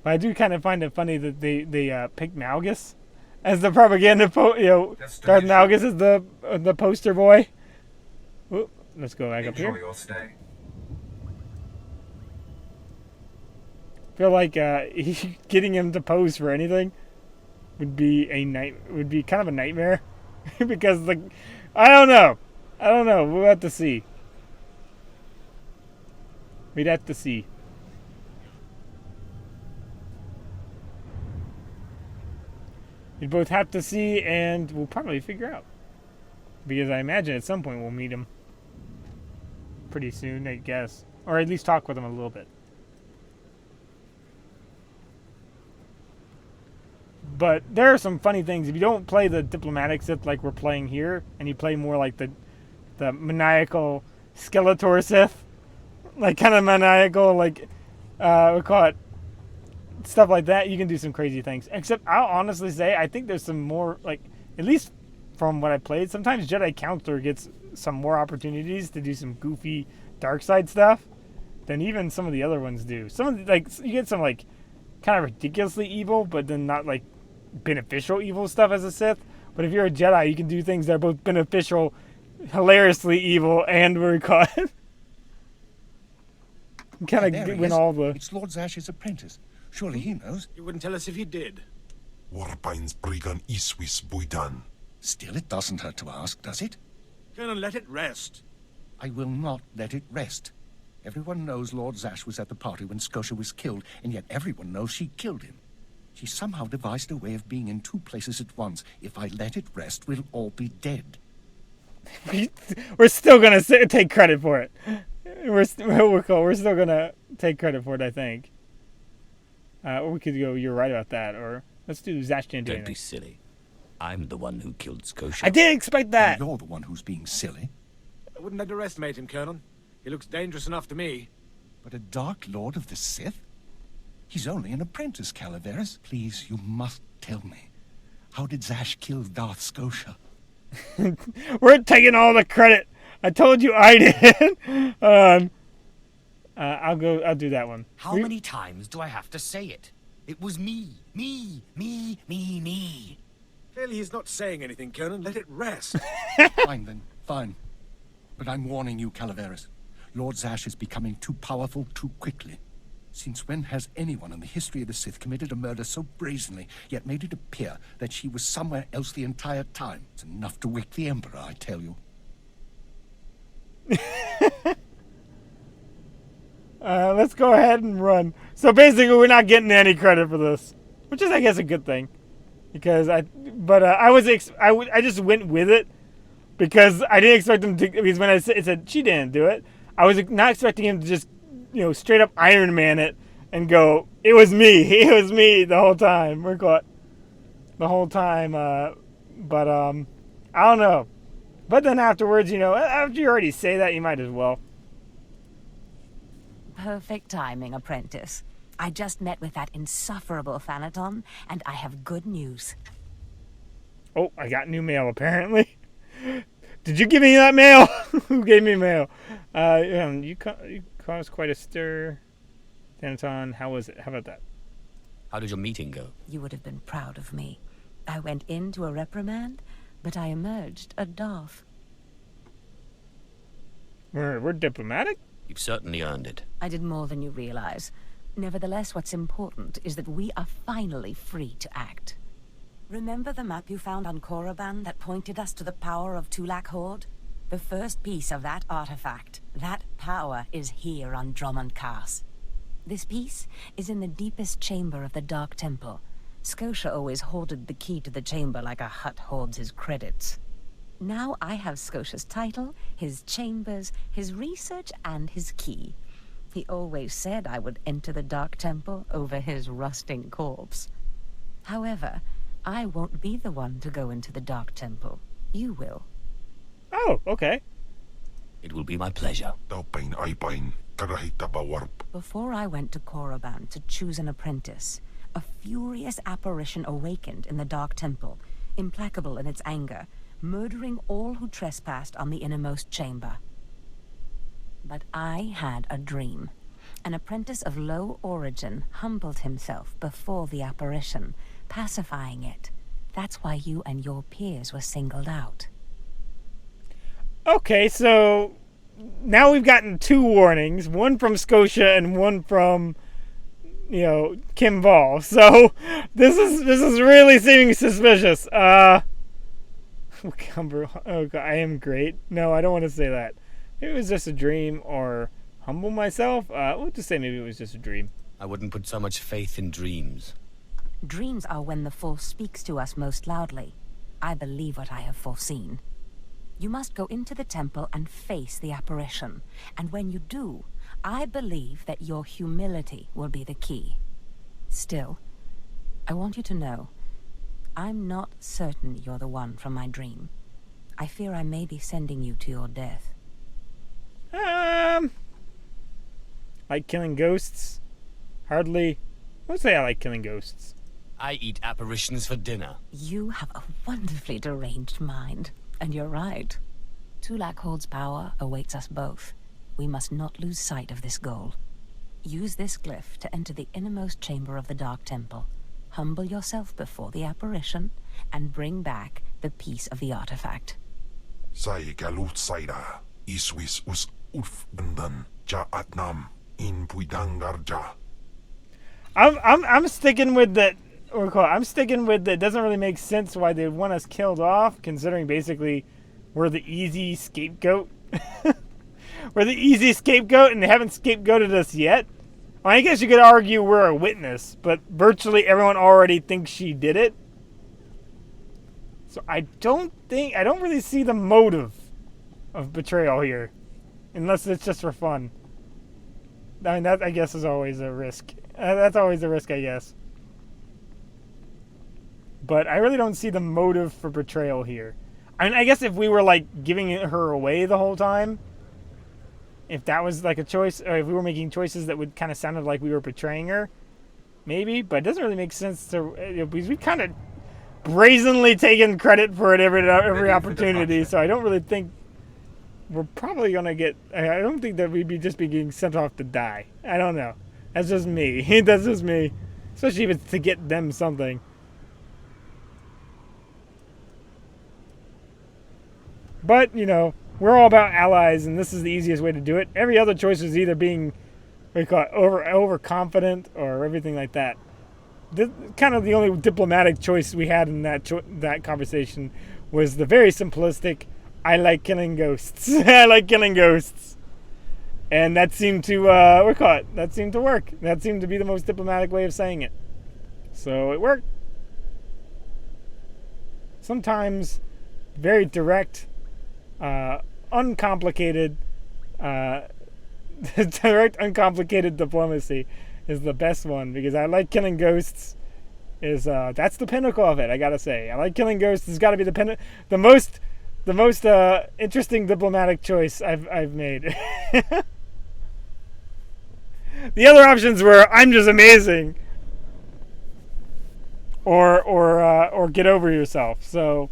But I do kind of find it funny that they picked Malgus as the propaganda Darth Malgus is the poster boy. Ooh, let's go back up here. Your stay. Feel like getting him to pose for anything would be kind of a nightmare because I don't know. We'll have to see. We'd have to see. You'd both have to see, and we'll probably figure out. Because I imagine at some point we'll meet him pretty soon, I guess. Or at least talk with him a little bit. But there are some funny things. If you don't play the diplomatic Sith like we're playing here, and you play more like the maniacal SWTOR Sith, like kind of maniacal, like, we call it, stuff like that, you can do some crazy things. Except, I'll honestly say, I think there's some more, like, at least from what I played, sometimes Jedi Counselor gets some more opportunities to do some goofy dark side stuff than even some of the other ones do. Some of the, like, you get some, like, kind of ridiculously evil, but then not, like, beneficial evil stuff as a Sith. But if you're a Jedi, you can do things that are both beneficial, hilariously evil, and we're caught. Kind of win all the... It's Lord Zash's apprentice. Surely he knows. You wouldn't tell us if he did. Warbain's Brigan Iswis Buidan. Still, it doesn't hurt to ask, does it? Colonel, let it rest. I will not let it rest. Everyone knows Lord Zash was at the party when Scotia was killed, and yet everyone knows she killed him. She somehow devised a way of being in two places at once. If I let it rest, we'll all be dead. We're still gonna take credit for it. We're still gonna take credit for it, I think. Or we could go, you're right about that, or let's do Zash didn't do anything. Don't be silly. I'm the one who killed Scotia. I didn't expect that. And you're the one who's being silly. I wouldn't underestimate him, Colonel. He looks dangerous enough to me. But a Dark Lord of the Sith? He's only an apprentice, Calaveras. Please, you must tell me. How did Zash kill Darth Scotia? We're taking all the credit. I told you I did. I'll do that one. How many times do I have to say it? It was me. Me. Clearly he's not saying anything, Colonel. Let it rest. Fine, then. Fine. But I'm warning you, Calaveras. Lord Zash is becoming too powerful too quickly. Since when has anyone in the history of the Sith committed a murder so brazenly, yet made it appear that she was somewhere else the entire time? It's enough to wake the Emperor, I tell you. Let's go ahead and run. So basically, we're not getting any credit for this, which is, I guess, a good thing, because I just went with it because I didn't expect him to. Because when it said she didn't do it, I was not expecting him to just, straight up Iron Man it and go, it was me the whole time. We're caught the whole time, but I don't know. But then afterwards, after you already say that, you might as well. Perfect timing, apprentice. I just met with that insufferable Thanaton, and I have good news. Oh, I got new mail, apparently. Did you give me that mail? Who gave me mail? You caused quite a stir. Thanaton, how was it? How about that? How did your meeting go? You would have been proud of me. I went into a reprimand, but I emerged a Darth. We're diplomatic? You've certainly earned it. I did more than you realize. Nevertheless, what's important is that we are finally free to act. Remember the map you found on Korriban that pointed us to the power of Tulak Horde? The first piece of that artifact. That power is here on Drummond Cars. This piece is in the deepest chamber of the Dark Temple. Scotia always hoarded the key to the chamber like a Hutt hoards his credits. Now I have Scotia's title, his chambers, his research, and his key. He always said I would enter the Dark Temple over his rusting corpse. However, I won't be the one to go into the Dark Temple. You will. Oh, okay. It will be my pleasure. Before I went to Korriban to choose an apprentice, a furious apparition awakened in the Dark Temple, implacable in its anger, murdering all who trespassed on the innermost chamber. But I had a dream. An apprentice of low origin humbled himself before the apparition, pacifying it. That's why you and your peers were singled out. Okay, so now we've gotten two warnings, one from Scotia and one from, Kim Ball. So this is really seeming suspicious. Oh, God, I am great. No, I don't want to say that. Maybe it was just a dream, or humble myself. We'll just say maybe it was just a dream. I wouldn't put so much faith in dreams. Dreams are when the Force speaks to us most loudly. I believe what I have foreseen. You must go into the temple and face the apparition. And when you do, I believe that your humility will be the key. Still, I want you to know, I'm not certain you're the one from my dream. I fear I may be sending you to your death. Like killing ghosts? Hardly. Mostly I like killing ghosts. I eat apparitions for dinner. You have a wonderfully deranged mind. And you're right. Tulak holds power awaits us both. We must not lose sight of this goal. Use this glyph to enter the innermost chamber of the Dark Temple. Humble yourself before the apparition, and bring back the piece of the artifact. Sai galut saida, iswis us ulf bandan, ja atnam, in puidangarja. I'm sticking with that. I'm sticking with that. It doesn't really make sense why they want us killed off, considering basically we're the easy scapegoat. We're the easy scapegoat, and they haven't scapegoated us yet. Well, I guess you could argue we're a witness, but virtually everyone already thinks she did it. So I don't really see the motive of betrayal here, unless it's just for fun. I mean, that I guess is always a risk. That's always a risk, I guess. But I really don't see the motive for betrayal here. I mean, I guess if we were like giving her away the whole time, if that was like a choice, or if we were making choices that would kind of sounded like we were betraying her, maybe. But it doesn't really make sense to, because we kind of brazenly taken credit for it every opportunity. So I don't really think we're probably gonna get. I don't think that we'd be getting sent off to die. I don't know. That's just me. That's just me. Especially if it's to get them something. But, you know, we're all about allies, and this is the easiest way to do it. Every other choice is either being, overconfident or everything like that. Kind of the only diplomatic choice we had in that conversation was the very simplistic, I like killing ghosts. I like killing ghosts. And that seemed to, that seemed to work. That seemed to be the most diplomatic way of saying it. So it worked. Sometimes very direct, uncomplicated, direct, uncomplicated diplomacy is the best one, because I like killing ghosts. That's the pinnacle of it, I gotta say. I like killing ghosts. It's gotta be the most interesting diplomatic choice I've made. The other options were I'm just amazing, or get over yourself. So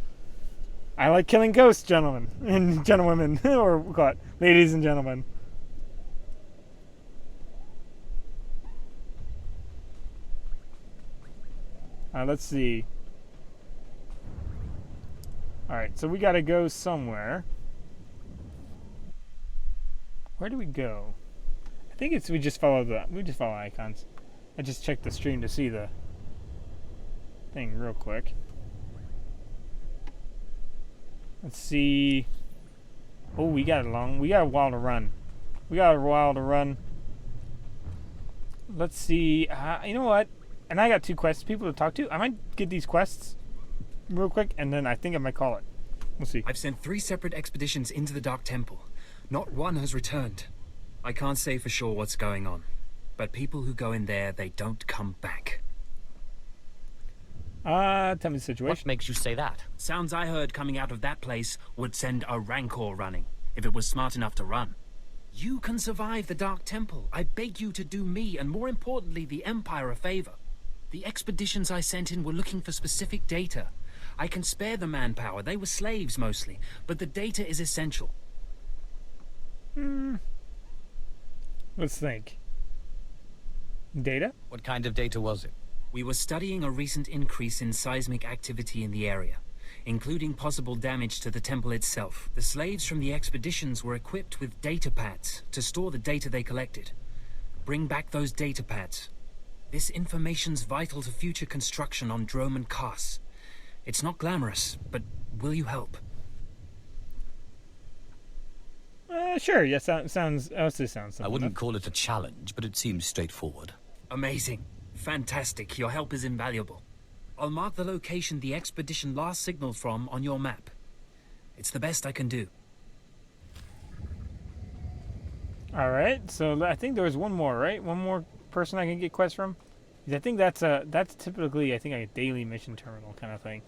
I like killing ghosts, gentlemen and gentlewomen, or what, ladies and gentlemen. Let's see. All right, so we got to go somewhere. Where do we go? I think we just follow icons. I just checked the stream to see the thing real quick. Let's see. Oh, we got a while to run. Let's see. You know what? And I got 2 quests, people to talk to. I might get these quests real quick, and then I think I might call it. We'll see. I've sent 3 separate expeditions into the Dark Temple. Not one has returned. I can't say for sure what's going on, but people who go in there, they don't come back. Tell me the situation. What makes you say that? Sounds I heard coming out of that place would send a Rancor running, if it was smart enough to run. You can survive the Dark Temple. I beg you to do me, and more importantly, the Empire a favor. The expeditions I sent in were looking for specific data. I can spare the manpower. They were slaves mostly, but the data is essential. Let's think. Data? What kind of data was it? We were studying a recent increase in seismic activity in the area, including possible damage to the temple itself. The slaves from the expeditions were equipped with data pads to store the data they collected. Bring back those data pads. This information's vital to future construction on Drome and Kars. It's not glamorous, but will you help? Sure. Yes, sounds. I wouldn't call it a challenge, but it seems straightforward. Amazing. Fantastic. Your help is invaluable. I'll mark the location the expedition last signaled from on your map. It's the best I can do. All right. So I think there was one more, right? One more person I can get quests from. 'Cause I think that's typically, I think, a daily mission terminal kind of thing.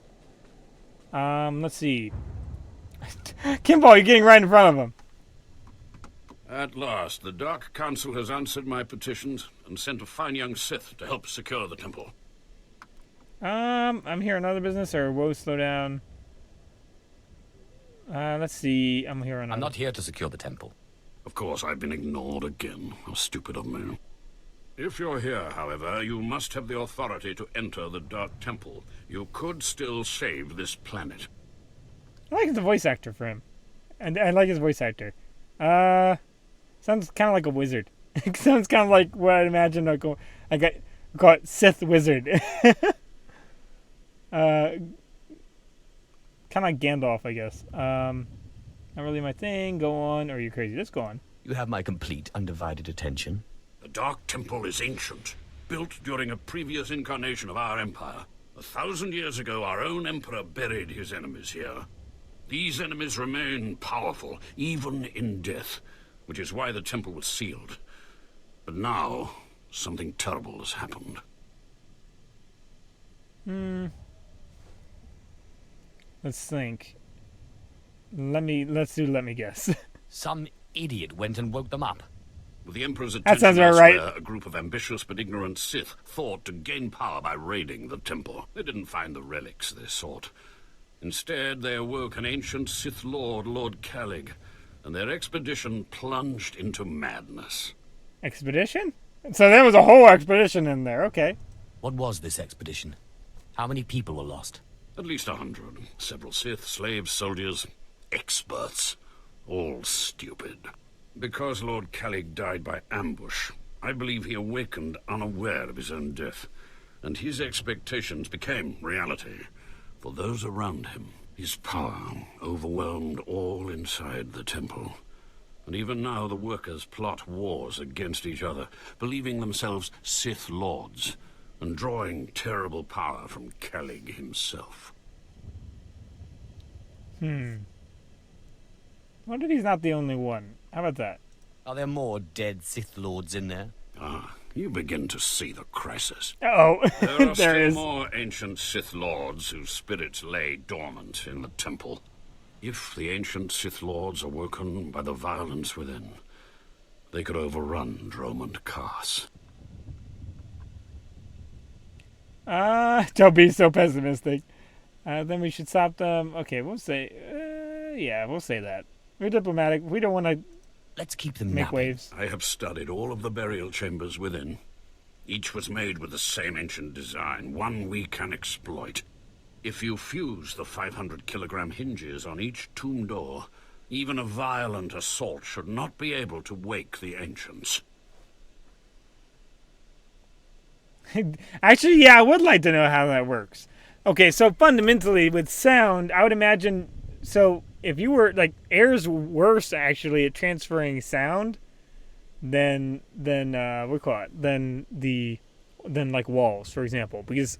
Let's see. Kimball, you're getting right in front of him. At last, the Dark Council has answered my petitions and sent a fine young Sith to help secure the temple. I'm here on other business, or whoa, slow down. Let's see. I'm here on. I'm not here to secure the temple. Of course, I've been ignored again. How stupid of me. If you're here, however, you must have the authority to enter the Dark Temple. You could still save this planet. I like the voice actor for him, and I like his voice actor. Sounds kind of like a wizard. It sounds kind of like what I'd imagine. I call it Sith wizard. Kind of like Gandalf, I guess. Not really my thing. Go on, or are you crazy? Just go on. You have my complete, undivided attention. The Dark Temple is ancient, built during a previous incarnation of our empire. 1,000 years ago, our own emperor buried his enemies here. These enemies remain powerful, even in death, which is why the temple was sealed. But now, something terrible has happened. Let's think. Let me guess. Some idiot went and woke them up. With the Emperor's That attention sounds about elsewhere, right. a group of ambitious but ignorant Sith thought to gain power by raiding the temple. They didn't find the relics they sought. Instead, they awoke an ancient Sith Lord, Lord Calig, and their expedition plunged into madness. Expedition? So there was a whole expedition in there. Okay. What was this expedition? How many people were lost? At least 100. Several Sith, slaves, soldiers, experts. All stupid. Because Lord Calig died by ambush, I believe he awakened unaware of his own death, and his expectations became reality. For those around him, his power overwhelmed all inside the temple. And even now the workers plot wars against each other, believing themselves Sith Lords, and drawing terrible power from Calig himself. Wonder if he's not the only one. How about that? Are there more dead Sith Lords in there? Ah, you begin to see the crisis. Uh-oh. There are There still is. more ancient Sith Lords whose spirits lay dormant in the temple. If the ancient Sith Lords are woken by the violence within, they could overrun Dromund Kaas. Don't be so pessimistic. Then we should stop them. Okay, we'll say... yeah, we'll say that. We're diplomatic. We don't want to... Let's keep them make napping. waves. I have studied all of the burial chambers within. Each was made with the same ancient design, one we can exploit. If you fuse the 500-kilogram hinges on each tomb door, even a violent assault should not be able to wake the ancients. Actually, yeah, I would like to know how that works. Okay, so fundamentally with sound, I would imagine... So if you were... Like, air's worse, actually, at transferring sound than what call it? Than like walls, for example. Because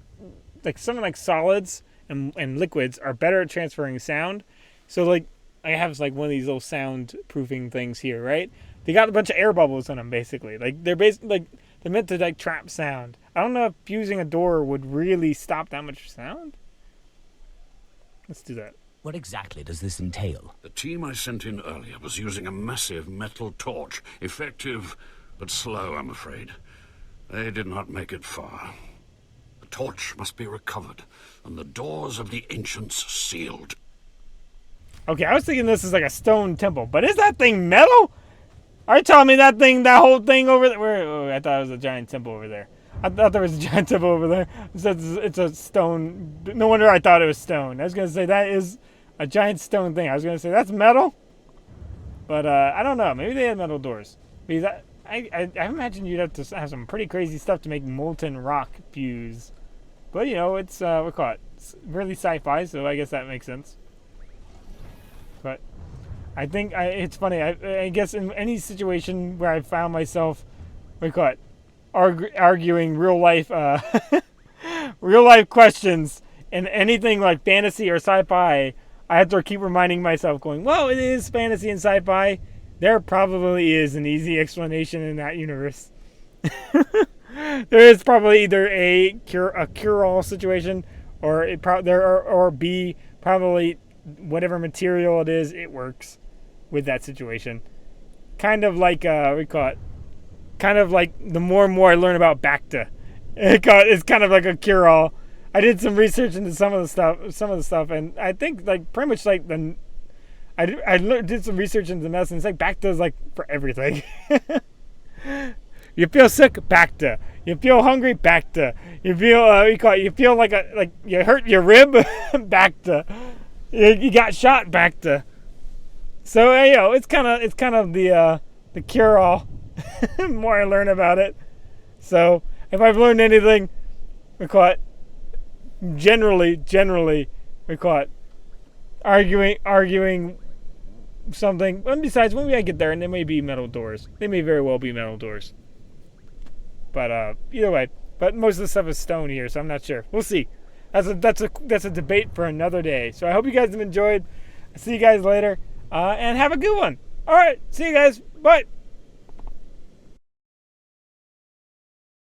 like something like solids and liquids are better at transferring sound. So like I have like one of these little sound proofing things here, right? They got a bunch of air bubbles in them, basically. Like they're basically like they're meant to like trap sound. I don't know if fusing a door would really stop that much sound. Let's do that. What exactly does this entail? The team I sent in earlier was using a massive metal torch. Effective, but slow, I'm afraid. They did not make it far. The torch must be recovered, and the doors of the ancients sealed. Okay, I was thinking this is like a stone temple, but is that thing metal? Are you telling me that whole thing over there? I thought it was a giant temple over there. I thought there was a giant temple over there. It says it's a stone. No wonder I thought it was stone. I was going to say that is a giant stone thing. I was going to say that's metal. But I don't know. Maybe they had metal doors. Because I imagine you'd have to have some pretty crazy stuff to make molten rock fuse. But, you know, it's, it's really sci-fi, so I guess that makes sense. But I think it's funny. I guess in any situation where I found myself, arguing real life real life questions and anything like fantasy or sci-fi, I have to keep reminding myself, going, well, it is fantasy and sci-fi. There probably is an easy explanation in that universe. There is probably either a cure-all situation, or B, probably whatever material it is, it works with that situation. Kind of like kind of like the more and more I learn about Bacta, it's kind of like a cure-all. I did some research into some of the stuff, and I think like pretty much like did some research into the medicine. It's like Bacta is like for everything. You feel sick, Bacta. You feel hungry, Bacta. You feel you feel like you hurt your rib, Bacta. You got shot, Bacta. So it's kind of the cure-all. The more I learn about it. So if I've learned anything, generally, arguing something. And besides, when we get there, and they may be metal doors. They may very well be metal doors. But either way, but most of the stuff is stone here, so I'm not sure. We'll see. That's a debate for another day. So I hope you guys have enjoyed. I'll see you guys later, and have a good one. All right, see you guys. Bye.